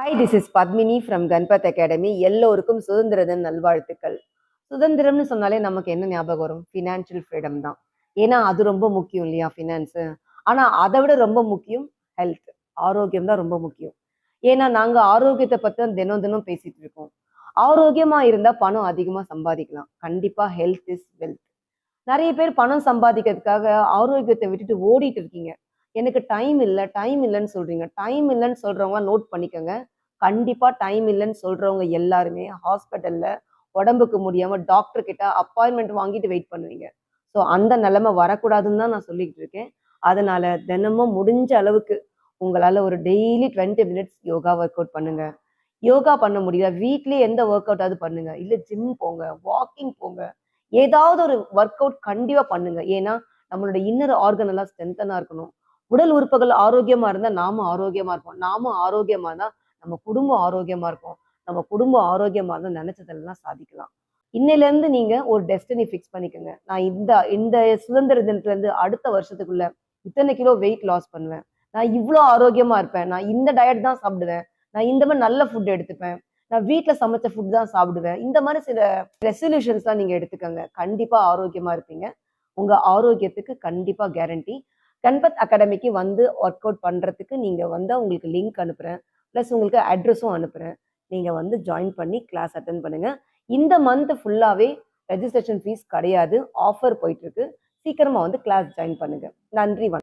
Hi, this is Padmini from Ganpath Academy. எல்லோருக்கும் சுதந்திர தின நல்வாழ்த்துக்கள். சுதந்திரம்னு சொன்னாலே நமக்கு என்ன ஞாபகம் வரும்? ஃபினான்ஷியல் ஃப்ரீடம் தான். ஏன்னா அது ரொம்ப முக்கியம் இல்லையா ஃபினான்ஸு. ஆனா அதை விட ரொம்ப முக்கியம் ஹெல்த். ஆரோக்கியம் தான் ரொம்ப முக்கியம். ஏன்னா நாங்க ஆரோக்கியத்தை பத்தி தான் தினம் தினம் பேசிட்டு இருக்கோம். ஆரோக்கியமா இருந்தா பணம் அதிகமா சம்பாதிக்கலாம். கண்டிப்பா ஹெல்த் இஸ் வெல்த். நிறைய பேர் பணம் சம்பாதிக்கிறதுக்காக ஆரோக்கியத்தை விட்டுட்டு ஓடிட்டு இருக்கீங்க. எனக்கு டைம் இல்லை டைம் இல்லைன்னு சொல்றீங்க. டைம் இல்லைன்னு சொல்றவங்க நோட் பண்ணிக்கோங்க. கண்டிப்பா டைம் இல்லைன்னு சொல்றவங்க எல்லாருமே ஹாஸ்பிட்டல்ல உடம்புக்கு முடியாம டாக்டர் கிட்ட அப்பாயின்மெண்ட் வாங்கிட்டு வெயிட் பண்ணுவீங்க. ஸோ அந்த நிலைமை வரக்கூடாதுன்னு தான் நான் சொல்லிக்கிட்டு இருக்கேன். அதனால தினமும் முடிஞ்ச அளவுக்கு உங்களால ஒரு daily 20 minutes yoga work out பண்ணுங்க. யோகா பண்ண முடியல வீட்லயே எந்த ஒர்க் அவுட்டாவது பண்ணுங்க. இல்ல ஜிம் போங்க, வாக்கிங் போங்க. ஏதாவது ஒரு ஒர்க் அவுட் கண்டிப்பா பண்ணுங்க. ஏன்னா நம்மளோட இன்னர் ஆர்கன் எல்லாம் ஸ்ட்ரென்தனா இருக்கணும். உடல் உறுப்புகள் ஆரோக்கியமா இருந்தா நாம ஆரோக்கியமா இருப்போம். நாம ஆரோக்கியமா இருந்தா நம்ம குடும்பம் ஆரோக்கியமா இருக்கும். நம்ம குடும்பம் ஆரோக்கியமா இருந்தா நினைச்சதெல்லாம் சாதிக்கலாம். இன்னையில இருந்து நீங்க ஒரு டெஸ்டினி ஃபிக்ஸ் பண்ணிக்கோங்க. நான் இந்த இந்த சுதந்திர தினத்துல இருந்து அடுத்த வருஷத்துக்குள்ள இத்தனை கிலோ வெயிட் லாஸ் பண்ணுவேன். நான் இவ்வளோ ஆரோக்கியமா இருப்பேன். நான் இந்த டயட் தான் சாப்பிடுவேன். நான் இந்த மாதிரி நல்ல ஃபுட் எடுத்துப்பேன். நான் வீட்டில் சமைச்ச ஃபுட் தான் சாப்பிடுவேன். இந்த மாதிரி சில ரெசல்யூஷன்ஸ்லாம் நீங்க எடுத்துக்கோங்க. கண்டிப்பா ஆரோக்கியமா இருப்பீங்க. உங்க ஆரோக்கியத்துக்கு கண்டிப்பா கேரண்டி. கண்பத் அகாடமிக்கு வந்து ஒர்க் அவுட் பண்றதுக்கு நீங்க வந்து உங்களுக்கு லிங்க் அனுப்புறேன். ப்ளஸ் உங்களுக்கு அட்ரஸும் அனுப்புறேன். நீங்க வந்து ஜாயின் பண்ணி கிளாஸ் அட்டன் பண்ணுங்க. இந்த மந்த் ஃபுல்லாவே ரெஜிஸ்ட்ரேஷன் ஃபீஸ் கிடையாது. ஆஃபர் போயிட்டு இருக்கு. சீக்கிரமா வந்து கிளாஸ் ஜாயின் பண்ணுங்க. நன்றி.